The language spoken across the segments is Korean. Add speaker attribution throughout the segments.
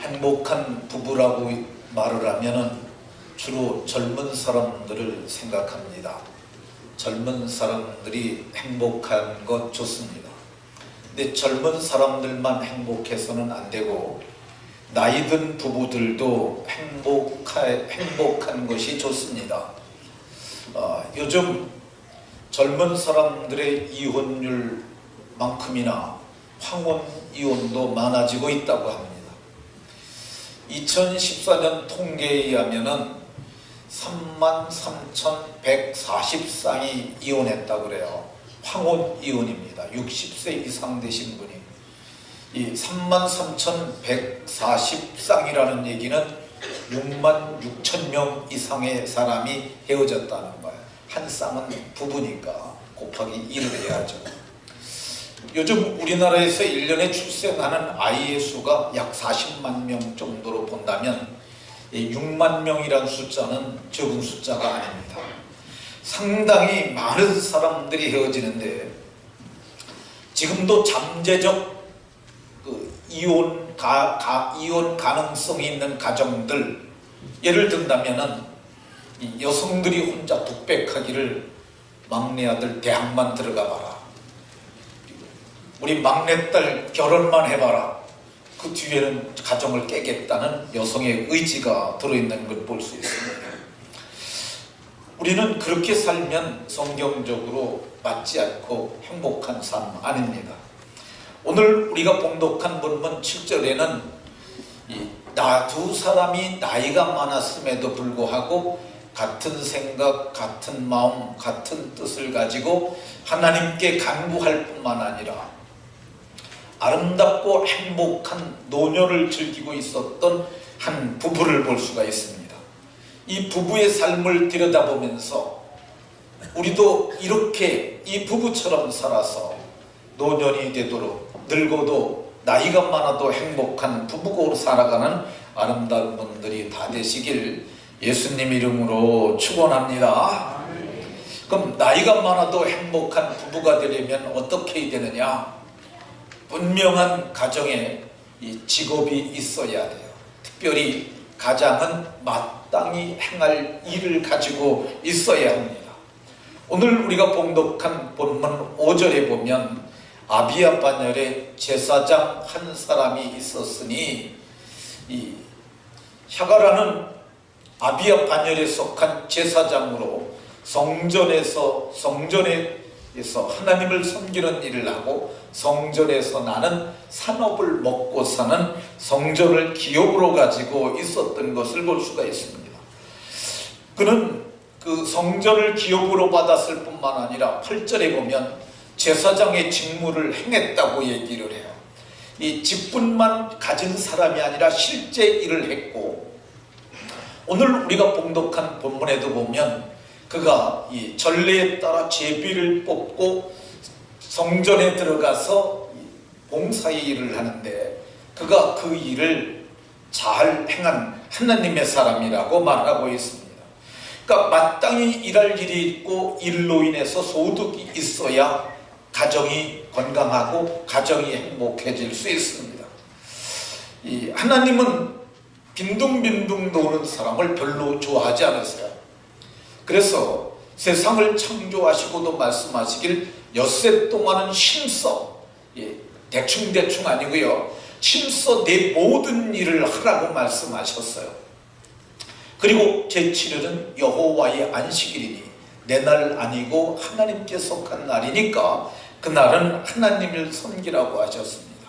Speaker 1: 행복한 부부라고 말을 하면은 주로 젊은 사람들을 생각합니다. 젊은 사람들이 행복한 것 좋습니다. 근데 젊은 사람들만 행복해서는 안 되고 나이 든 부부들도 행복한 것이 좋습니다. 요즘 젊은 사람들의 이혼율만큼이나 황혼 이혼도 많아지고 있다고 합니다. 2014년 통계에 의하면은 33,140쌍이 이혼했다고 그래요. 황혼 이혼입니다. 60세 이상 되신 분이. 이 33,140쌍이라는 얘기는 66,000명 이상의 사람이 헤어졌다는 거예요. 한 쌍은 부부니까 곱하기 1을 해야죠. 요즘 우리나라에서 1년에 출생하는 아이의 수가 약 40만 명 정도로 본다면 6만 명이라는 숫자는 적은 숫자가 아닙니다. 상당히 많은 사람들이 헤어지는데 지금도 잠재적 이혼 가능성이 있는 가정들, 예를 든다면은 여성들이 혼자 독백하기를 막내 아들 대학만 들어가 봐라, 우리 막내딸 결혼만 해봐라, 그 뒤에는 가정을 깨겠다는 여성의 의지가 들어있는 걸 볼 수 있습니다. 우리는 그렇게 살면 성경적으로 맞지 않고 행복한 삶 아닙니다. 오늘 우리가 봉독한 본문 7절에는 두 사람이 나이가 많았음에도 불구하고 같은 생각, 같은 마음, 같은 뜻을 가지고 하나님께 간구할 뿐만 아니라 아름답고 행복한 노년을 즐기고 있었던 한 부부를 볼 수가 있습니다. 이 부부의 삶을 들여다보면서 우리도 이렇게 이 부부처럼 살아서 노년이 되도록, 늙어도 나이가 많아도 행복한 부부로 살아가는 아름다운 분들이 다 되시길 예수님 이름으로 축원합니다. 그럼 나이가 많아도 행복한 부부가 되려면 어떻게 해야 되느냐? 분명한 가정에 이 직업이 있어야 돼요. 특별히 가장은 마땅히 행할 일을 가지고 있어야 합니다. 오늘 우리가 봉독한 본문 5절에 보면 아비야 반열에 제사장 한 사람이 있었으니, 이 샤가라는 아비야 반열에 속한 제사장으로 성전에서 하나님을 섬기는 일을 하고 성전에서 나는 산업을 먹고 사는 성전을 기업으로 가지고 있었던 것을 볼 수가 있습니다. 그는 그 성전을 기업으로 받았을 뿐만 아니라 8절에 보면 제사장의 직무를 행했다고 얘기를 해요. 이 직분만 가진 사람이 아니라 실제 일을 했고, 오늘 우리가 봉독한 본문에도 보면 그가 이 전례에 따라 제비를 뽑고 성전에 들어가서 봉사의 일을 하는데 그가 그 일을 잘 행한 하나님의 사람이라고 말하고 있습니다. 그러니까 마땅히 일할 일이 있고 일로 인해서 소득이 있어야 가정이 건강하고 가정이 행복해질 수 있습니다. 이 하나님은 빈둥빈둥 노는 사람을 별로 좋아하지 않으세요. 그래서 세상을 창조하시고도 말씀하시길 엿새 동안은 힘써, 대충대충 아니고요, 힘써 내 모든 일을 하라고 말씀하셨어요. 그리고 제7일은 여호와의 안식일이니 내 날 아니고 하나님께 속한 날이니까 그날은 하나님을 섬기라고 하셨습니다.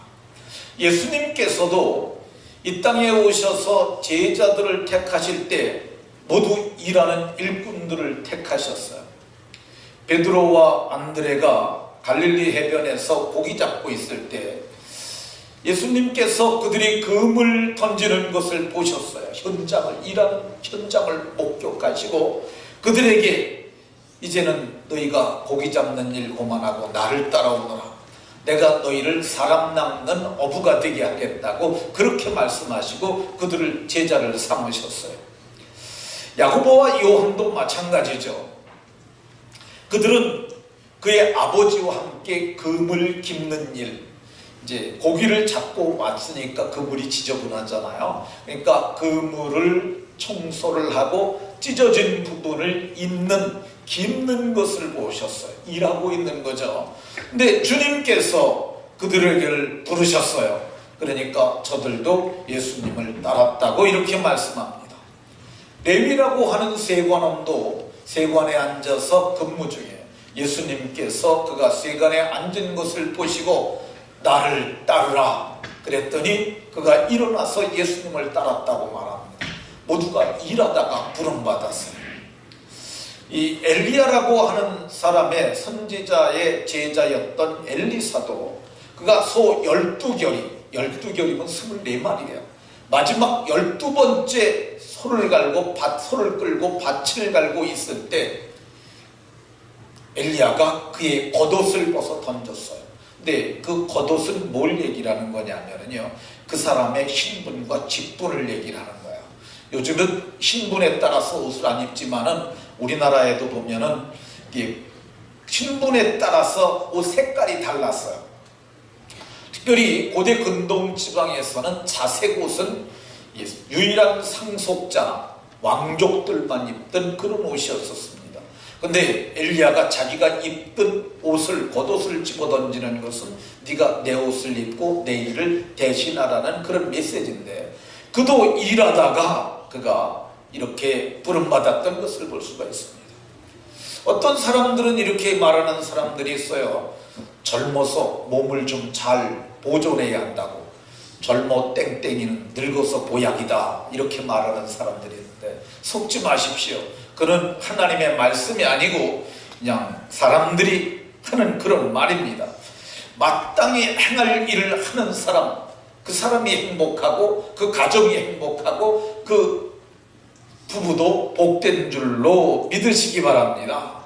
Speaker 1: 예수님께서도 이 땅에 오셔서 제자들을 택하실 때 모두 일하는 일꾼들을 택하셨어요. 베드로와 안드레가 갈릴리 해변에서 고기 잡고 있을 때 예수님께서 그들이 금을 던지는 것을 보셨어요. 일하는 현장을 목격하시고 그들에게 이제는 너희가 고기 잡는 일 그만하고 나를 따라오너라. 내가 너희를 사람 낚는 어부가 되게 하겠다고 그렇게 말씀하시고 그들을 제자를 삼으셨어요. 야고보와 요한도 마찬가지죠. 그들은 그의 아버지와 함께 금을 깁는 일, 이제 고기를 잡고 왔으니까 그 물이 지저분하잖아요. 그러니까 그 물을 청소를 하고 찢어진 부분을 깁는 것을 보셨어요. 일하고 있는 거죠. 근데 주님께서 그들에게 부르셨어요. 그러니까 저들도 예수님을 따랐다고 이렇게 말씀합니다. 레위라고 하는 세관원도 세관에 앉아서 근무 중에 예수님께서 그가 세관에 앉은 것을 보시고 나를 따르라 그랬더니 그가 일어나서 예수님을 따랐다고 말합니다. 모두가 일하다가 부름받았어요. 이 엘리야라고 하는 사람의 선지자의 제자였던 엘리사도 그가 소 12결이면 24마리예요. 마지막 12번째 소를 끌고 밭을 갈고 있을 때 엘리야가 그의 겉옷을 벗어 던졌어요. 근데 그 겉옷은 뭘 얘기하는 거냐면요, 그 사람의 신분과 직분을 얘기를 하는 거예요. 요즘은 신분에 따라서 옷을 안 입지만은 우리나라에도 보면은 신분에 따라서 옷 색깔이 달랐어요. 특별히 고대 근동 지방에서는 자색 옷은 유일한 상속자 왕족들만 입던 그런 옷이었었습니다. 근데 엘리야가 자기가 입던 옷을 겉옷을 집어던지는 것은 네가 내 옷을 입고 내 일을 대신하라는 그런 메시지인데, 그도 일하다가 그가 이렇게 부름받았던 것을 볼 수가 있습니다. 어떤 사람들은 이렇게 말하는 사람들이 있어요. 젊어서 몸을 좀 잘 보존해야 한다고. 젊어 땡땡이는 늙어서 보약이다 이렇게 말하는 사람들이 있는데 속지 마십시오. 그는 하나님의 말씀이 아니고 그냥 사람들이 하는 그런 말입니다. 마땅히 행할 일을 하는 사람, 그 사람이 행복하고 그 가정이 행복하고 그 부부도 복된 줄로 믿으시기 바랍니다.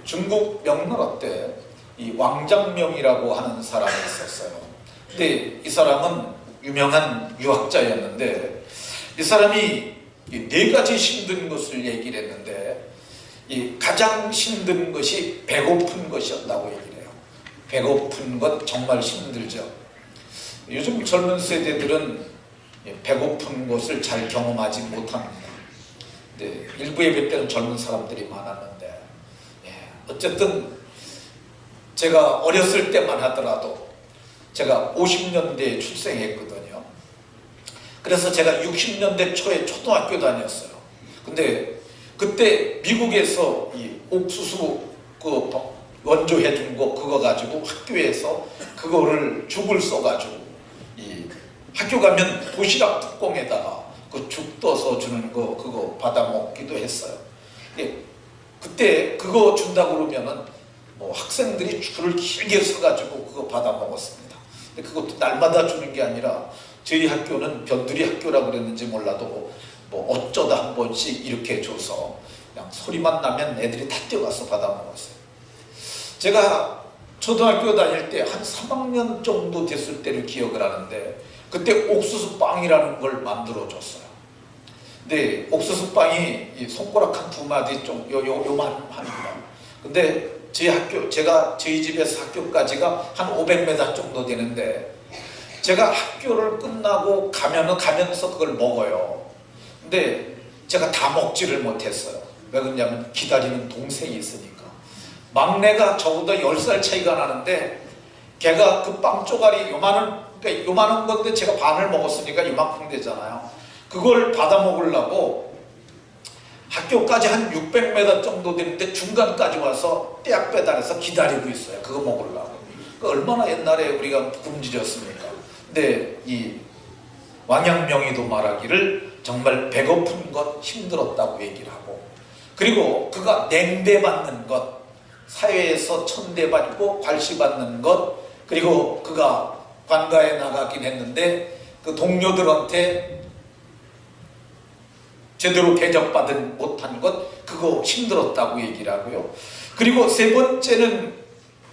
Speaker 1: 중국 명나라 때 이 왕장명이라고 하는 사람이 있었어요. 근데 이 사람은 유명한 유학자였는데 이 사람이 네 가지 힘든 것을 얘기를 했는데 이 가장 힘든 것이 배고픈 것이었다고 얘기를 해요. 배고픈 것 정말 힘들죠. 요즘 젊은 세대들은 배고픈 것을 잘 경험하지 못합니다. 근데 일부 예배 때는 젊은 사람들이 많았는데 어쨌든 제가 어렸을 때만 하더라도 제가 50년대에 출생했거든요. 그래서 제가 60년대 초에 초등학교 다녔어요. 근데 그때 미국에서 이 옥수수 그 원조해 준 거 그거 가지고 학교에서 그거를 죽을 써가지고 이 학교 가면 도시락 뚜껑에다가 그 죽 떠서 주는 거 그거 받아 먹기도 했어요. 그때 그거 준다고 그러면은 뭐 학생들이 줄을 길게 서가지고 그거 받아 먹었습니다. 근데 그것도 날마다 주는 게 아니라 저희 학교는 변두리 학교라고 그랬는지 몰라도 뭐 어쩌다 한 번씩 이렇게 줘서 그냥 소리만 나면 애들이 다 뛰어가서 받아 먹었어요. 제가 초등학교 다닐 때 한 3학년 정도 됐을 때를 기억을 하는데 그때 옥수수 빵이라는 걸 만들어 줬어요. 근데 옥수수 빵이 손가락 한 두 마디 좀 요만합니다. 근데 저희 집에서 학교까지가 한 500m 정도 되는데 제가 학교를 끝나고 가면서 그걸 먹어요. 근데 제가 다 먹지를 못했어요. 왜 그러냐면 기다리는 동생이 있으니까. 막내가 저보다 10살 차이가 나는데 걔가 그 빵 쪼가리 요만한 건데 제가 반을 먹었으니까 이만큼 되잖아요. 그걸 받아 먹으려고 학교까지 한 600m 정도 되는데 중간까지 와서 떼약 배달해서 기다리고 있어요. 그거 먹으려고. 얼마나 옛날에 우리가 굶주렸습니까? 근데 이 왕양명이도 말하기를 정말 배고픈 것 힘들었다고 얘기를 하고, 그리고 그가 냉대받는 것, 사회에서 천대받고 괄시받는 것, 그리고 그가 관가에 나가긴 했는데 그 동료들한테 제대로 대접받은 못한 것, 그거 힘들었다고 얘기를 하고요. 그리고 세 번째는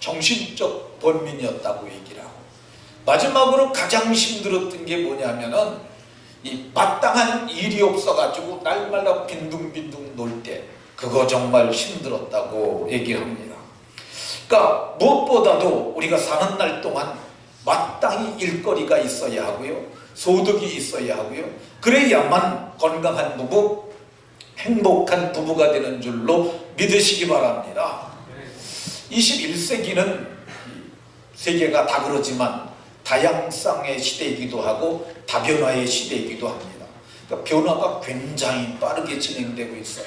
Speaker 1: 정신적 번민이었다고 얘기를 하고, 마지막으로 가장 힘들었던 게 뭐냐면은 이 마땅한 일이 없어가지고 날마다 빈둥빈둥 놀 때, 그거 정말 힘들었다고 얘기합니다. 그러니까 무엇보다도 우리가 사는 날 동안 마땅히 일거리가 있어야 하고요, 소득이 있어야 하고요, 그래야만 건강한 부부, 행복한 부부가 되는 줄로 믿으시기 바랍니다. 21세기는 세계가 다 그러지만 다양성의 시대이기도 하고 다변화의 시대이기도 합니다. 그러니까 변화가 굉장히 빠르게 진행되고 있어요.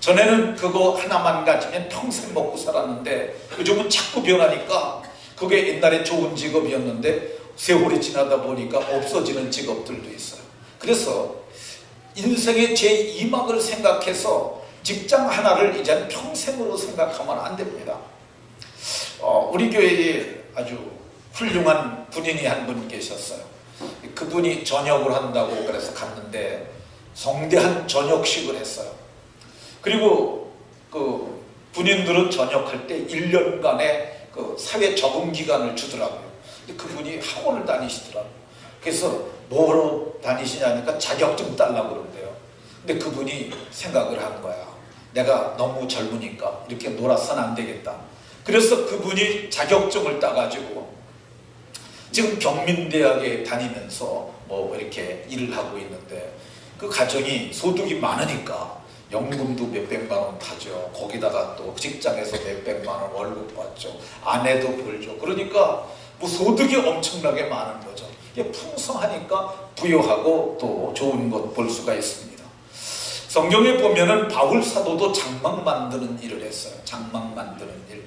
Speaker 1: 전에는 그거 하나만 가지면 평생 먹고 살았는데 요즘은 자꾸 변하니까 그게 옛날에 좋은 직업이었는데 세월이 지나다 보니까 없어지는 직업들도 있어요. 그래서 인생의 제2막을 생각해서 직장 하나를 이제는 평생으로 생각하면 안 됩니다. 우리 교회에 아주 훌륭한 군인이 한 분 계셨어요. 그분이 전역을 한다고 그래서 갔는데 성대한 전역식을 했어요. 그리고 그 군인들은 전역할 때 1년간의 그 사회 적응 기간을 주더라고요. 근데 그분이 학원을 다니시더라고요. 그래서 뭐로 다니시냐니까 자격증 따려고 그러는데요. 근데 그분이 생각을 한 거야. 내가 너무 젊으니까 이렇게 놀아서는 안 되겠다. 그래서 그분이 자격증을 따가지고 지금 경민대학에 다니면서 뭐 이렇게 일을 하고 있는데 그 가정이 소득이 많으니까 연금도 몇백만 원 타죠. 거기다가 또 직장에서 몇백만 원 월급 받죠. 아내도 벌죠. 그러니까 뭐 소득이 엄청나게 많은 거죠. 이게 풍성하니까 부유하고 또 좋은 것 볼 수가 있습니다. 성경에 보면은 바울 사도도 장막 만드는 일을 했어요. 장막 만드는 일.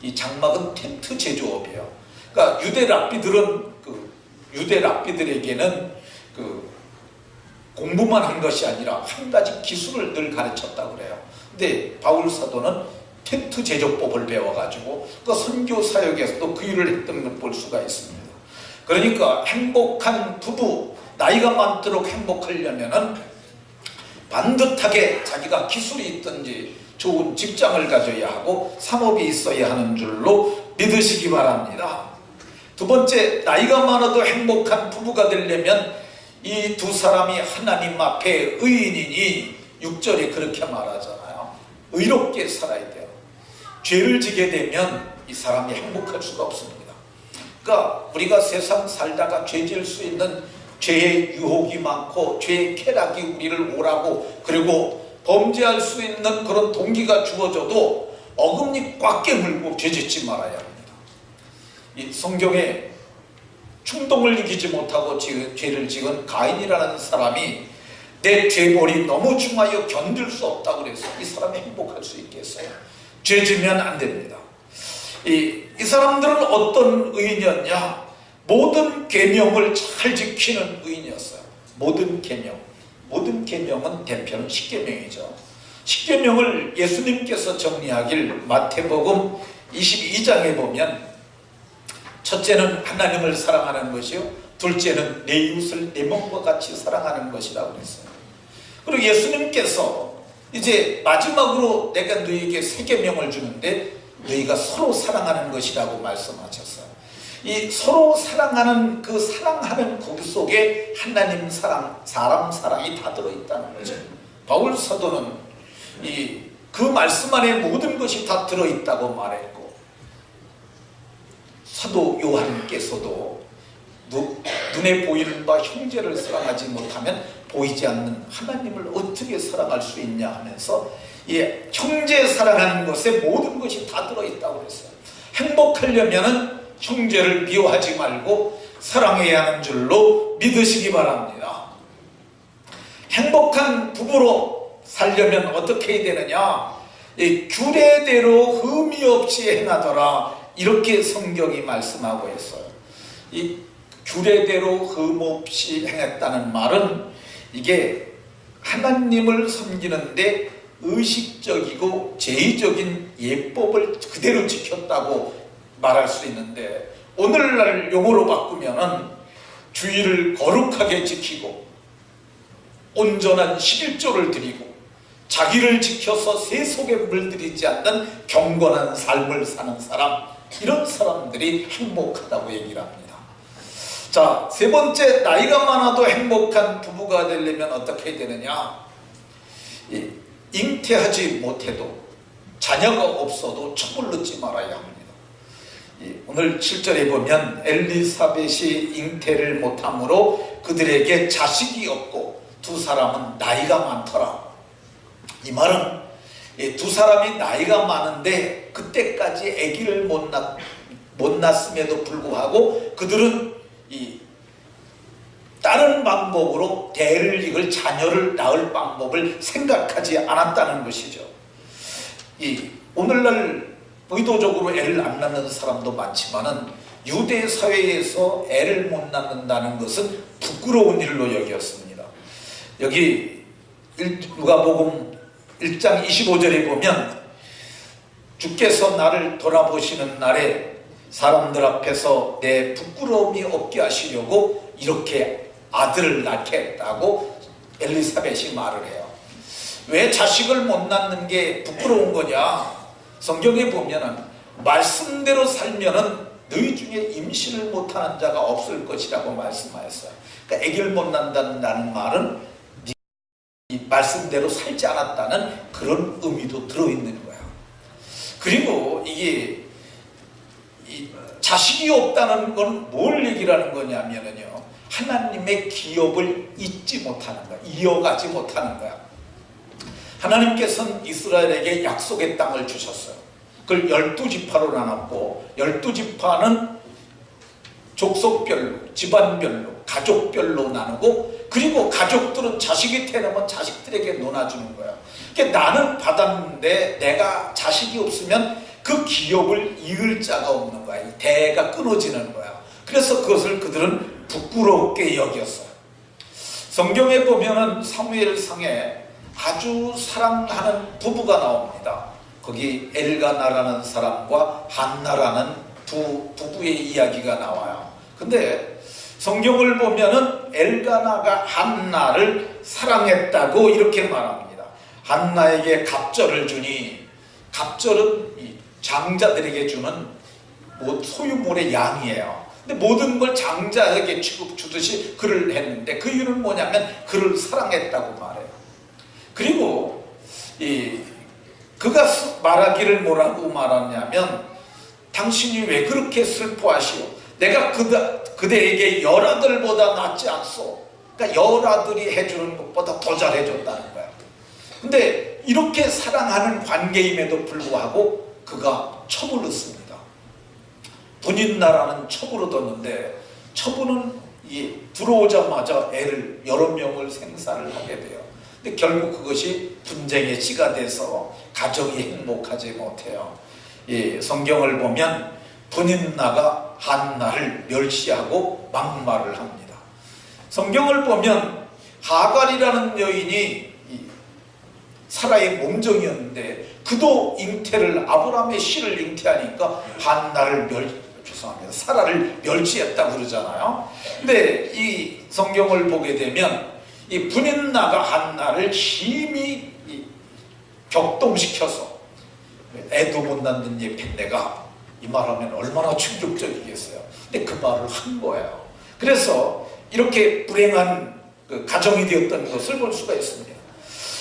Speaker 1: 이 장막은 텐트 제조업이에요. 그러니까 유대 랍비들은 유대 랍비들에게는 공부만 한 것이 아니라 한 가지 기술을 늘 가르쳤다고 그래요. 근데 바울 사도는 텐트 제조법을 배워가지고 그 선교 사역에서도 그 일을 했던 걸 볼 수가 있습니다. 그러니까 행복한 부부, 나이가 많도록 행복하려면은 반듯하게 자기가 기술이 있든지 좋은 직장을 가져야 하고 산업이 있어야 하는 줄로 믿으시기 바랍니다. 두 번째, 나이가 많아도 행복한 부부가 되려면 이 두 사람이 하나님 앞에 의인이니 6절에 그렇게 말하잖아요. 의롭게 살아야 돼요. 죄를 지게 되면 이 사람이 행복할 수가 없습니다. 그러니까 우리가 세상 살다가 죄 지을 수 있는 죄의 유혹이 많고 죄의 쾌락이 우리를 오라고 그리고 범죄할 수 있는 그런 동기가 주어져도 어금니 꽉 깨물고 죄 짓지 말아야 합니다. 이 성경에 충동을 이기지 못하고 죄를 지은 가인이라는 사람이 내 죄벌이 너무 중하여 견딜 수 없다고 그래서 이 사람이 행복할 수 있겠어요? 죄 지면 안 됩니다. 이 사람들은 어떤 의인이었냐? 모든 계명을 잘 지키는 의인이었어요. 모든 계명은 대표는 십계명이죠. 십계명을 예수님께서 정리하길 마태복음 22장에 보면 첫째는 하나님을 사랑하는 것이요, 둘째는 내 이웃을 내 몸과 같이 사랑하는 것이라고 그랬어요. 그리고 예수님께서 이제 마지막으로 내가 너희에게 세 계명을 주는데 너희가 서로 사랑하는 것이라고 말씀하셨어요. 이 서로 사랑하는 그 사랑하는 거기 속에 하나님 사랑, 사람 사랑이 다 들어있다는 거죠. 바울 사도는 그 말씀 안에 모든 것이 다 들어있다고 말했고, 사도 요한께서도 눈에 보이는 바 형제를 사랑하지 못하면 보이지 않는 하나님을 어떻게 사랑할 수 있냐 하면서 형제 사랑하는 것에 모든 것이 다 들어있다고 그랬어요. 행복하려면 형제를 미워하지 말고 사랑해야 하는 줄로 믿으시기 바랍니다. 행복한 부부로 살려면 어떻게 해야 되느냐? 규례대로 흠이 없이 행하더라, 이렇게 성경이 말씀하고 있어요. 이 규례대로 흠 없이 행했다는 말은 이게 하나님을 섬기는데 의식적이고 제의적인 예법을 그대로 지켰다고 말할 수 있는데, 오늘날 용어로 바꾸면은 주의를 거룩하게 지키고 온전한 11조를 드리고 자기를 지켜서 세속에 물들이지 않는 경건한 삶을 사는 사람, 이런 사람들이 행복하다고 얘기를 합니다. 자, 세 번째, 나이가 많아도 행복한 부부가 되려면 어떻게 해야 되느냐? 잉태하지 못해도 자녀가 없어도 촛불 넣지 말아야 합니다. 오늘 7절에 보면 엘리사벳이 잉태를 못함으로 그들에게 자식이 없고 두 사람은 나이가 많더라. 이 말은 두 사람이 나이가 많은데 그때까지 아기를 못 낳았음에도 불구하고 그들은 다른 방법으로 대를 이을 자녀를 낳을 방법을 생각하지 않았다는 것이죠. 오늘날 의도적으로 애를 안 낳는 사람도 많지만은 유대 사회에서 애를 못 낳는다는 것은 부끄러운 일로 여겼습니다. 여기 누가복음 1장 25절에 보면 주께서 나를 돌아보시는 날에 사람들 앞에서 내 부끄러움이 없게 하시려고 이렇게 아들을 낳게 했다고 엘리사벳이 말을 해요. 왜 자식을 못 낳는 게 부끄러운 거냐? 성경에 보면은 말씀대로 살면은 너희 중에 임신을 못하는 자가 없을 것이라고 말씀하였어요. 그러니까 아기를 못 낳는다는 말은 이 말씀대로 살지 않았다는 그런 의미도 들어있는 거야. 그리고 이게 자식이 없다는 건 뭘 얘기를 하는 거냐면요, 하나님의 기업을 잊지 못하는 거야. 이어가지 못하는 거야. 하나님께서는 이스라엘에게 약속의 땅을 주셨어요. 그걸 12지파로 나눴고 12지파는 족속별로, 집안별로, 가족별로 나누고, 그리고 가족들은 자식이 태어나면 자식들에게 논아주는 거야. 그러니까 나는 받았는데 내가 자식이 없으면 그 기업을 이을 자가 없는 거야. 대가 끊어지는 거야. 그래서 그것을 그들은 부끄럽게 여겼어요. 성경에 보면은 사무엘상에 아주 사랑하는 부부가 나옵니다. 거기 엘가나라는 사람과 한나라는 두 부부의 이야기가 나와요. 근데 성경을 보면은 엘가나가 한나를 사랑했다고 이렇게 말합니다. 한나에게 갑절을 주니, 갑절은 이 장자들에게 주는 소유물의 양이에요. 근데 모든 걸 장자에게 주듯이 그를 했는데 그 이유는 뭐냐면 그를 사랑했다고 말해요. 그리고 그가 말하기를 뭐라고 말하냐면, 당신이 왜 그렇게 슬퍼하시오? 내가 그대에게 열아들보다 낫지 않소. 그러니까 열아들이 해주는 것보다 더 잘해줬다는 거야. 근데 이렇게 사랑하는 관계임에도 불구하고 그가 첩을 얻습니다. 분인나라는 첩을 얻었는데, 첩은 들어오자마자 애를 여러 명을 생산을 하게 돼요. 근데 결국 그것이 분쟁의 씨가 돼서 가정이 행복하지 못해요. 성경을 보면 분인나가 한나를 멸시하고 막말을 합니다. 성경을 보면 하갈이라는 여인이 사라의 몸종이었는데 그도 잉태를, 아브라함의 씨를 잉태하니까 사라를 멸시했다고 그러잖아요. 근데 이 성경을 보게 되면 이 분인나가 한나를 심히 격동시켜서, 애도 못 낳는 예편내가, 이 말하면 얼마나 충격적이겠어요. 근데 그 말을 한 거예요. 그래서 이렇게 불행한 가정이 되었던 것을 볼 수가 있습니다.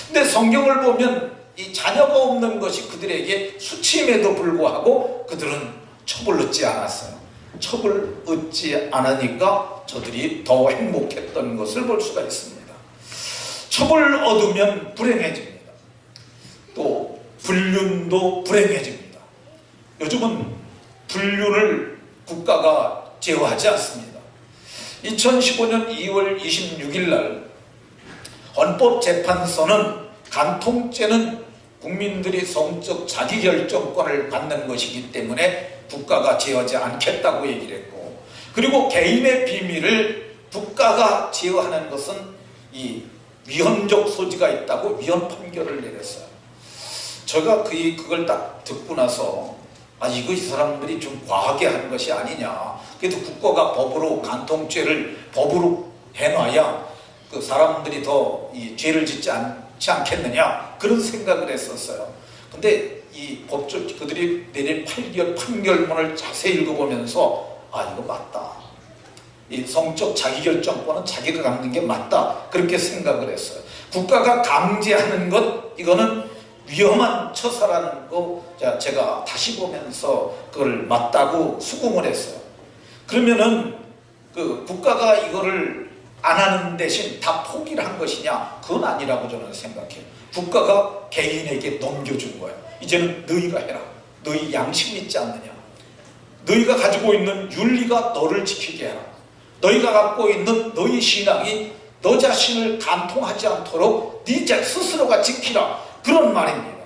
Speaker 1: 근데 성경을 보면 이 자녀가 없는 것이 그들에게 수치임에도 불구하고 그들은 첩을 얻지 않았어요. 첩을 얻지 않으니까 저들이 더 행복했던 것을 볼 수가 있습니다. 첩을 얻으면 불행해집니다. 또 불륜도 불행해집니다. 요즘은 불륜을 국가가 제어하지 않습니다. 2015년 2월 26일 날 헌법재판소는 간통죄는 국민들이 성적 자기결정권을 갖는 것이기 때문에 국가가 제어하지 않겠다고 얘기를 했고, 그리고 개인의 비밀을 국가가 제어하는 것은 이 위헌적 소지가 있다고 위헌 판결을 내렸어요. 제가 그걸 딱 듣고 나서 이거 이 사람들이 좀 과하게 하는 것이 아니냐. 그래도 국가가 법으로 간통죄를 법으로 해놔야 그 사람들이 더 이 죄를 짓지 않지 않겠느냐, 그런 생각을 했었어요. 근데 이 법조 그들이 내린 판결문을 자세히 읽어보면서 이거 맞다. 이 성적 자기결정권은 자기가 갖는 게 맞다. 그렇게 생각을 했어요. 국가가 강제하는 것, 이거는 위험한 처사라는 거 제가 다시 보면서 그걸 맞다고 수긍을 했어요. 그러면은 그 국가가 이거를 안 하는 대신 다 포기를 한 것이냐? 그건 아니라고 저는 생각해요. 국가가 개인에게 넘겨준 거예요. 이제는 너희가 해라. 너희 양심이 있지 않느냐? 너희가 가지고 있는 윤리가 너를 지키게 해라. 너희가 갖고 있는 너희 신앙이 너 자신을 간통하지 않도록 네 스스로가 지키라. 그런 말입니다.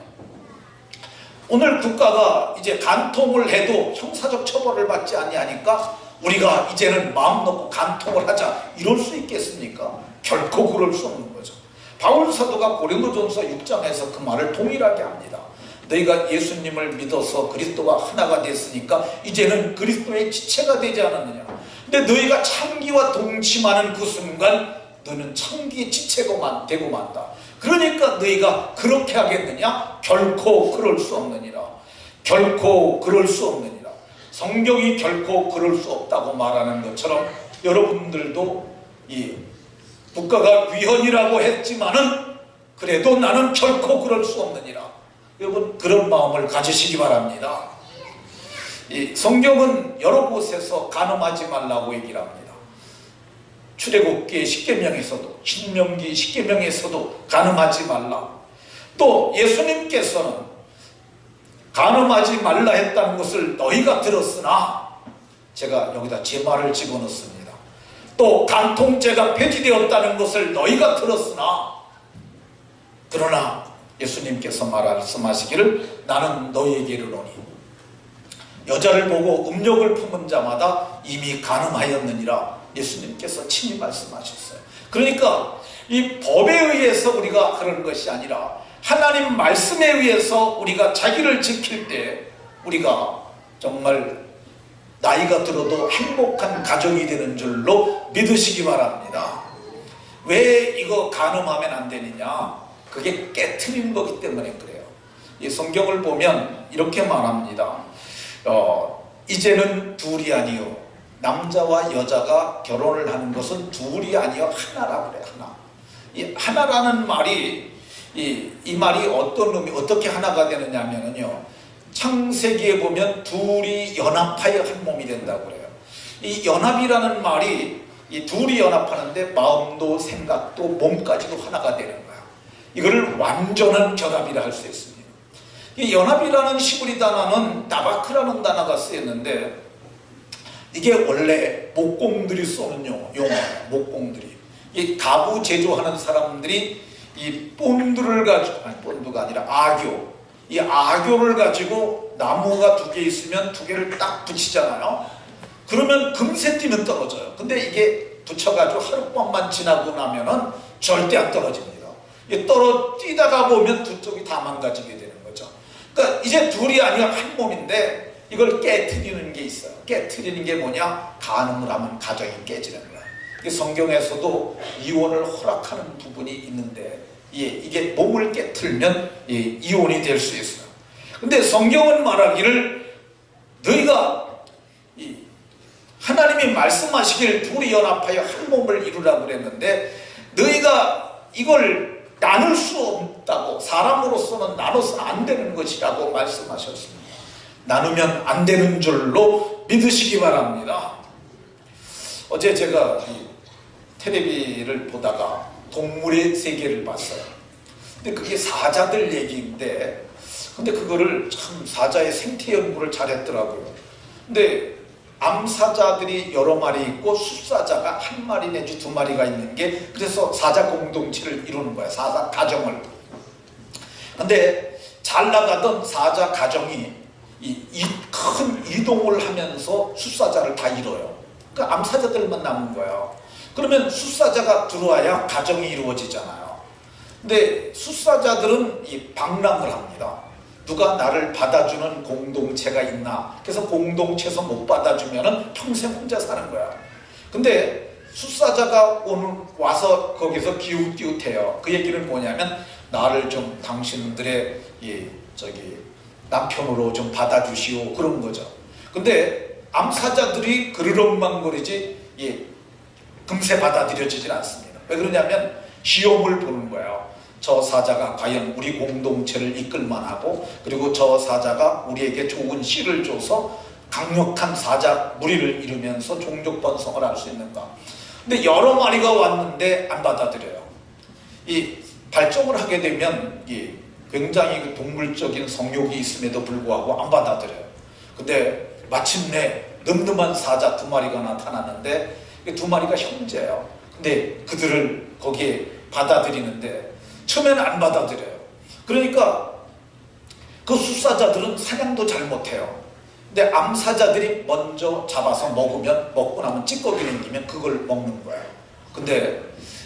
Speaker 1: 오늘 국가가 이제 간통을 해도 형사적 처벌을 받지 아니하니까 우리가 이제는 마음 놓고 간통을 하자 이럴 수 있겠습니까? 결코 그럴 수 없는 거죠. 바울 사도가 고린도전서 6장에서 그 말을 동일하게 합니다. 너희가 예수님을 믿어서 그리스도와 하나가 됐으니까 이제는 그리스도의 지체가 되지 않았느냐. 근데 너희가 창기와 동침하는 그 순간 너는 창기의 지체가 되고 만다. 그러니까 너희가 그렇게 하겠느냐? 결코 그럴 수 없느니라. 결코 그럴 수 없느니라. 성경이 결코 그럴 수 없다고 말하는 것처럼 여러분들도 이 국가가 위헌이라고 했지만은 그래도 나는 결코 그럴 수 없느니라. 여러분 그런 마음을 가지시기 바랍니다. 이 성경은 여러 곳에서 간음하지 말라고 얘기를 합니다. 출애굽기 10계명에서도 신명기 10계명에서도 간음하지 말라. 또 예수님께서는 간음하지 말라 했다는 것을 너희가 들었으나 제가 여기다 제 말을 집어넣습니다. 또 간통죄가 폐지되었다는 것을 너희가 들었으나 그러나 예수님께서 말씀하시기를 나는 너희에게 이르노니 여자를 보고 음욕을 품은 자마다 이미 간음하였느니라. 예수님께서 친히 말씀하셨어요. 그러니까 이 법에 의해서 우리가 그런 것이 아니라 하나님 말씀에 의해서 우리가 자기를 지킬 때 우리가 정말 나이가 들어도 행복한 가정이 되는 줄로 믿으시기 바랍니다. 왜 이거 간음하면 안 되느냐? 그게 깨트리는 거기 때문에 그래요. 이 성경을 보면 이렇게 말합니다. 이제는 둘이 아니요 남자와 여자가 결혼을 하는 것은 둘이 아니요 하나라고 그래요. 하나. 이 하나라는 말이 이 말이 어떤 의미, 어떻게 하나가 되느냐면요. 창세기에 보면 둘이 연합하여 한 몸이 된다고 그래요. 이 연합이라는 말이 이 둘이 연합하는데 마음도 생각도 몸까지도 하나가 되는 거야. 이거를 완전한 결합이라 할 수 있습니다. 이 연합이라는 시브리 단어는 나바크라는 단어가 쓰였는데 이게 원래 목공들이 쓰는 용어예요. 목공들이. 이 가구 제조하는 사람들이 이 본드를 가지고, 아니 본드가 아니라 악교, 이 악교를 가지고 나무가 두 개 있으면 두 개를 딱 붙이잖아요. 그러면 금세 뛰면 떨어져요. 근데 이게 붙여가지고 하룻밤만 지나고 나면은 절대 안 떨어집니다. 뛰다가 보면 두 쪽이 다 망가지게 되는 거죠. 그러니까 이제 둘이 아니라 한 몸인데 이걸 깨트리는 게 있어요. 깨트리는 게 뭐냐? 간음을 하면 가정이 깨지는 거예요. 성경에서도 이혼을 허락하는 부분이 있는데 이게 몸을 깨트리면 이혼이 될 수 있어요. 근데 성경은 말하기를 너희가 하나님이 말씀하시길 둘이 연합하여 한 몸을 이루라고 그랬는데 너희가 이걸 나눌 수 없다고, 사람으로서는 나눠서는 안 되는 것이라고 말씀하셨습니다. 나누면 안 되는 줄로 믿으시기 바랍니다. 어제 제가 텔레비를 보다가 동물의 세계를 봤어요. 근데 그게 사자들 얘기인데, 근데 그거를 참 사자의 생태 연구를 잘했더라고요. 근데 암사자들이 여러 마리 있고 숫사자가 한 마리 내지 두 마리가 있는 게, 그래서 사자 공동체를 이루는 거예요. 사자 가정을. 근데 잘 나가던 사자 가정이 큰 이동을 하면서 숫사자를 다 잃어요. 그러니까 암사자들만 남은 거예요. 그러면 숫사자가 들어와야 가정이 이루어지잖아요. 근데 숫사자들은 방랑을 합니다. 누가 나를 받아주는 공동체가 있나? 그래서 공동체에서 못 받아주면 평생 혼자 사는 거야. 근데 숫사자가 와서 거기서 기웃기웃해요. 그 얘기는 뭐냐면 나를 좀 당신들의 남편으로 좀 받아주시오, 그런 거죠. 근데 암사자들이 그르렁망거리지 금세 받아들여지질 않습니다. 왜 그러냐면 시험을 보는 거예요. 저 사자가 과연 우리 공동체를 이끌만하고, 그리고 저 사자가 우리에게 좋은 씨를 줘서 강력한 사자 무리를 이루면서 종족 번성을 할 수 있는가. 근데 여러 마리가 왔는데 안 받아들여요. 이 발정을 하게 되면 굉장히 그 동물적인 성욕이 있음에도 불구하고 안 받아들여요. 근데 마침내 늠름한 사자 2마리가 나타나는데 이 2마리가 형제예요. 근데 그들을 거기에 받아들이는데 처음에는 안 받아들여요. 그러니까 그 숫사자들은 사냥도 잘 못해요. 근데 암사자들이 먼저 잡아서 먹으면, 먹고 나면 찌꺼기 남기면 그걸 먹는 거예요. 근데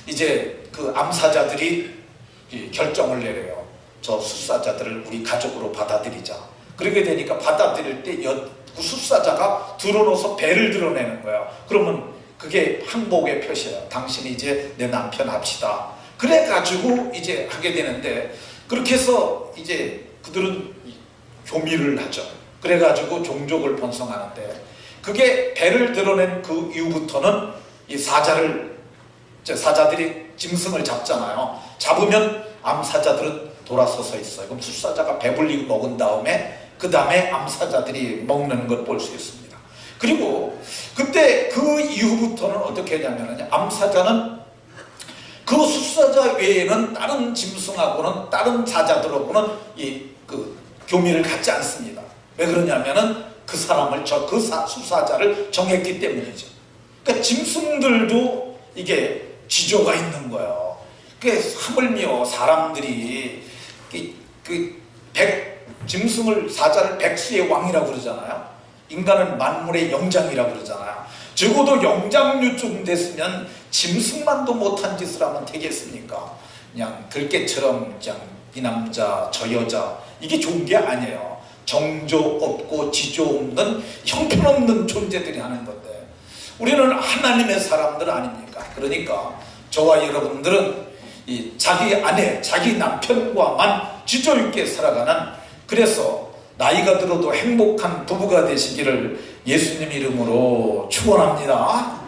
Speaker 1: 이제 그 암사자들이 결정을 내려요. 저 숫사자들을 우리 가족으로 받아들이자. 그렇게 되니까 받아들일 때 그 숫사자가 드러눠서 배를 드러내는 거예요. 그러면 그게 항복의 표시예요. 당신이 이제 내 남편 합시다. 그래가지고 이제 하게 되는데, 그렇게 해서 이제 그들은 교미를 하죠. 그래가지고 종족을 번성하는데, 그게 배를 드러낸 그 이후부터는 이 사자들이 짐승을 잡잖아요. 잡으면 암사자들은 돌아서서 있어요. 그럼 숫사자가 배불리고 먹은 다음에 그 다음에 암사자들이 먹는 걸 볼 수 있습니다. 그리고 그때 그 이후부터는 어떻게 하냐면, 암사자는 그 숫사자 외에는 다른 짐승하고는, 다른 사자들하고는 그 교미를 갖지 않습니다. 왜 그러냐면은 그 사람을, 그 숫사자를 정했기 때문이죠. 그러니까 짐승들도 이게 지조가 있는 거예요. 하물며 사람들이 짐승을, 사자를 백수의 왕이라고 그러잖아요. 인간은 만물의 영장이라고 그러잖아요. 적어도 영장류쯤 됐으면 짐승만도 못한 짓을 하면 되겠습니까? 그냥 들깨처럼 그냥 이 남자 저 여자, 이게 좋은 게 아니에요. 정조 없고 지조 없는 형편없는 존재들이 하는 건데, 우리는 하나님의 사람들 아닙니까? 그러니까 저와 여러분들은 자기 아내, 자기 남편과만 지조 있게 살아가는, 그래서 나이가 들어도 행복한 부부가 되시기를 예수님 이름으로 축원합니다.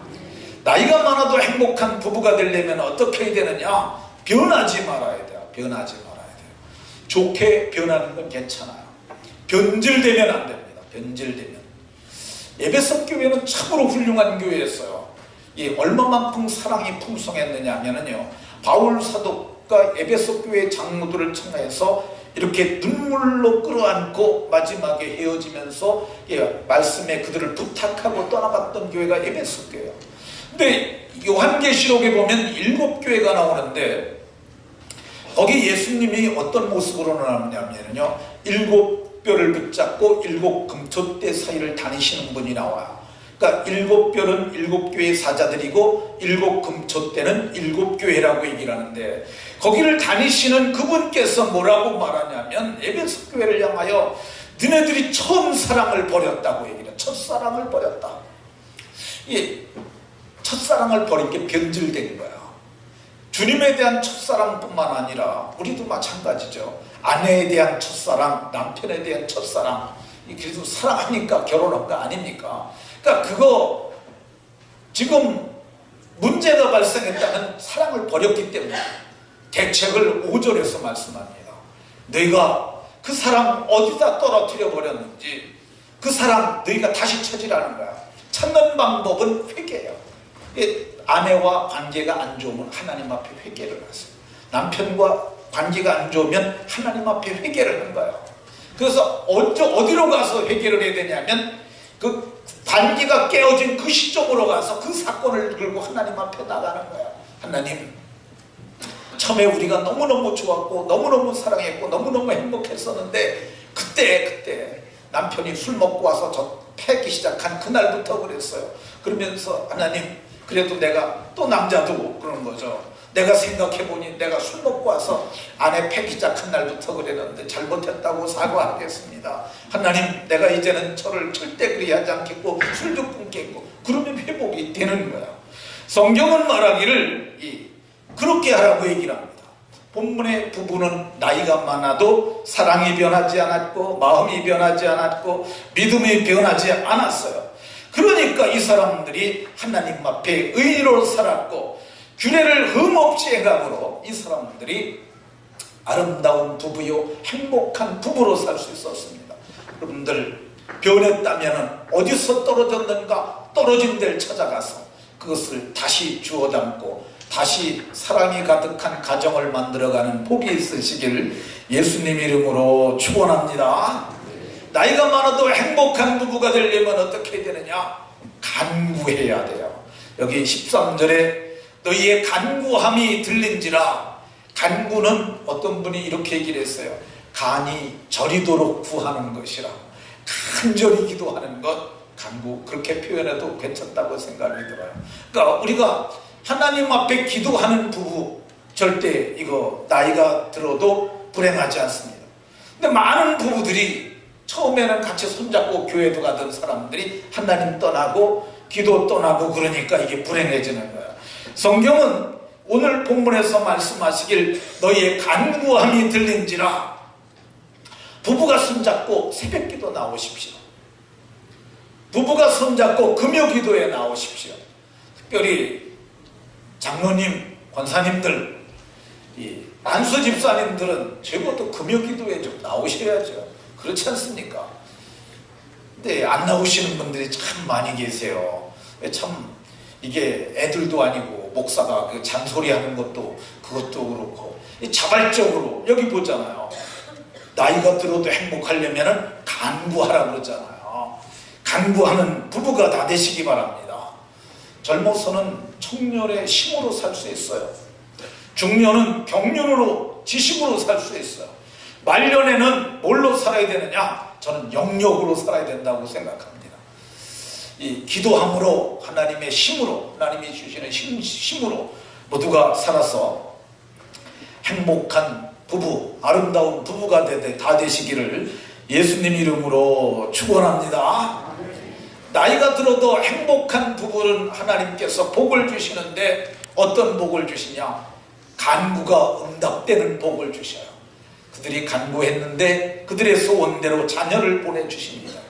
Speaker 1: 나이가 많아도 행복한 부부가 되려면 어떻게 해야 되느냐? 변하지 말아야 돼요. 변하지 말아야 돼요. 좋게 변하는 건 괜찮아요. 변질되면 안 됩니다. 변질되면. 에베소 교회는 참으로 훌륭한 교회였어요. 얼마만큼 사랑이 풍성했느냐 하면요, 바울 사도가 에베소 교회 장로들을 청하해서 이렇게 눈물로 끌어안고 마지막에 헤어지면서 말씀에 그들을 부탁하고 떠나갔던 교회가 에베소 교회예요. 근데 요한계시록에 보면 7교회가 나오는데, 거기 예수님이 어떤 모습으로 나오냐면요, 7뼈를 붙잡고 7금토대 사이를 다니시는 분이 나와요. 그러니까 7뼈는 7교회의 사자들이고 7금토대는 7교회라고 얘기를 하는데, 거기를 다니시는 그분께서 뭐라고 말하냐면, 에베소 교회를 향하여 너네들이 처음 사랑을 버렸다고 얘기를 해요. 첫사랑을 버렸다. 첫사랑을 버린 게 변질된 거야. 주님에 대한 첫사랑뿐만 아니라 우리도 마찬가지죠. 아내에 대한 첫사랑, 남편에 대한 첫사랑, 그래도 사랑하니까 결혼한 거 아닙니까? 그러니까 그거 지금 문제가 발생했다면 사랑을 버렸기 때문에 대책을 5절에서 말씀합니다. 너희가 그 사랑 어디다 떨어뜨려 버렸는지 그 사랑 너희가 다시 찾으라는 거야. 찾는 방법은 회개예요. 아내와 관계가 안 좋으면 하나님 앞에 회개를 하세요. 남편과 관계가 안 좋으면 하나님 앞에 회개를 한 거예요. 그래서 어디로 가서 회개를 해야 되냐면, 그 관계가 깨어진 그 시점으로 가서 그 사건을 들고 하나님 앞에 나가는 거예요. 하나님, 처음에 우리가 너무너무 좋았고 너무너무 사랑했고 너무너무 행복했었는데, 그때 남편이 술 먹고 와서 저 패기 시작한 그날부터 그랬어요. 그러면서 하나님, 그래도 내가 또 남자도 그런 거죠. 내가 생각해보니 내가 술 먹고 와서 아내 패기 시작한 날부터 그랬는데 잘못했다고 사과하겠습니다. 하나님, 내가 이제는 저를 절대 그리 하지 않겠고 술도 끊겠고, 그러면 회복이 되는 거야. 성경은 말하기를 그렇게 하라고 얘기를 합니다. 본문의 부부는 나이가 많아도 사랑이 변하지 않았고 마음이 변하지 않았고 믿음이 변하지 않았어요. 그러니까 이 사람들이 하나님 앞에 의로 살았고 규례를 흠없이 행함으로 이 사람들이 아름다운 부부요 행복한 부부로 살 수 있었습니다. 여러분들 변했다면 어디서 떨어졌는가 떨어진 데를 찾아가서 그것을 다시 주워 담고 다시 사랑이 가득한 가정을 만들어가는 복이 있으시길 예수님 이름으로 축원합니다. 나이가 많아도 행복한 부부가 되려면 어떻게 해야 되느냐? 간구해야 돼요. 여기 13절에 너희의 간구함이 들린지라. 간구는 어떤 분이 이렇게 얘기를 했어요. 간이 저리도록 구하는 것이라. 간절히 기도하는 것, 간구, 그렇게 표현해도 괜찮다고 생각이 들어요. 그러니까 우리가 하나님 앞에 기도하는 부부 절대 이거 나이가 들어도 불행하지 않습니다. 근데 많은 부부들이 처음에는 같이 손잡고 교회도 가던 사람들이 하나님 떠나고 기도 떠나고 그러니까 이게 불행해지는 거예요. 성경은 오늘 본문에서 말씀하시길 너희의 간구함이 들린지라. 부부가 손잡고 새벽기도 나오십시오. 부부가 손잡고 금요기도에 나오십시오. 특별히 장로님, 권사님들, 이 안수 집사님들은 적어도 금요기도에 좀 나오셔야죠. 그렇지 않습니까? 근데 안 나오시는 분들이 참 많이 계세요. 참 이게 애들도 아니고 목사가 그 잔소리하는 것도 그것도 그렇고 자발적으로 여기 보잖아요. 나이가 들어도 행복하려면 간구하라 그러잖아요. 간구하는 부부가 다 되시기 바랍니다. 젊어서는 청년의 힘으로 살 수 있어요. 중년은 경륜으로 지식으로 살 수 있어요. 말년에는 뭘로 살아야 되느냐? 저는 영역으로 살아야 된다고 생각합니다. 이 기도함으로 하나님의 힘으로 하나님이 주시는 힘으로 모두가 살아서 행복한 부부, 아름다운 부부가 다 되시기를 예수님 이름으로 축원합니다. 나이가 들어도 행복한 부부는 하나님께서 복을 주시는데 어떤 복을 주시냐? 간구가 응답되는 복을 주셔요. 그들이 간구했는데 그들의 소원대로 자녀를 보내주십니다.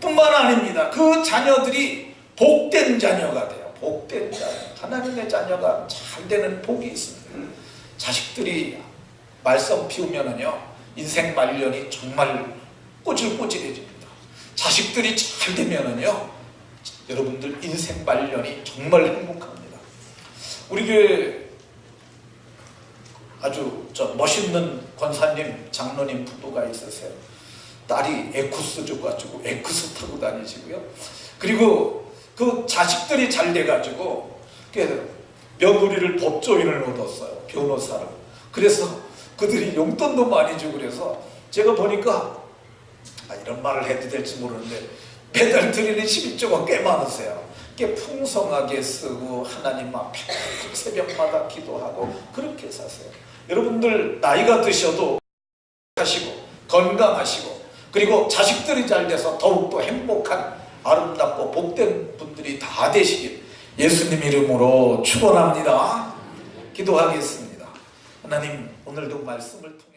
Speaker 1: 뿐만 아닙니다. 그 자녀들이 복된 자녀가 돼요. 복된 자녀. 하나님의 자녀가 잘 되는 복이 있습니다. 자식들이 말썽 피우면은요, 인생 말년이 정말 꼬질꼬질해집니다. 자식들이 잘 되면은요, 여러분들 인생 말년이 정말 행복합니다. 우리 교회 아주 멋있는 권사님, 장로님 부부가 있으세요. 딸이 에쿠스 줘가지고 에쿠스 타고 다니시고요. 그리고 그 자식들이 잘 돼가지고 며느리를 법조인을 얻었어요. 변호사를. 그래서 그들이 용돈도 많이 주고 그래서 제가 보니까 이런 말을 해도 될지 모르는데 매달 드리는 12조가 꽤 많으세요. 꽤 풍성하게 쓰고 하나님 앞에 새벽마다 기도하고 그렇게 사세요. 여러분들 나이가 드셔도 하시고 건강하시고 그리고 자식들이 잘 돼서 더욱더 행복한 아름답고 복된 분들이 다 되시길 예수님 이름으로 축원합니다. 기도하겠습니다. 하나님, 오늘도 말씀을 통해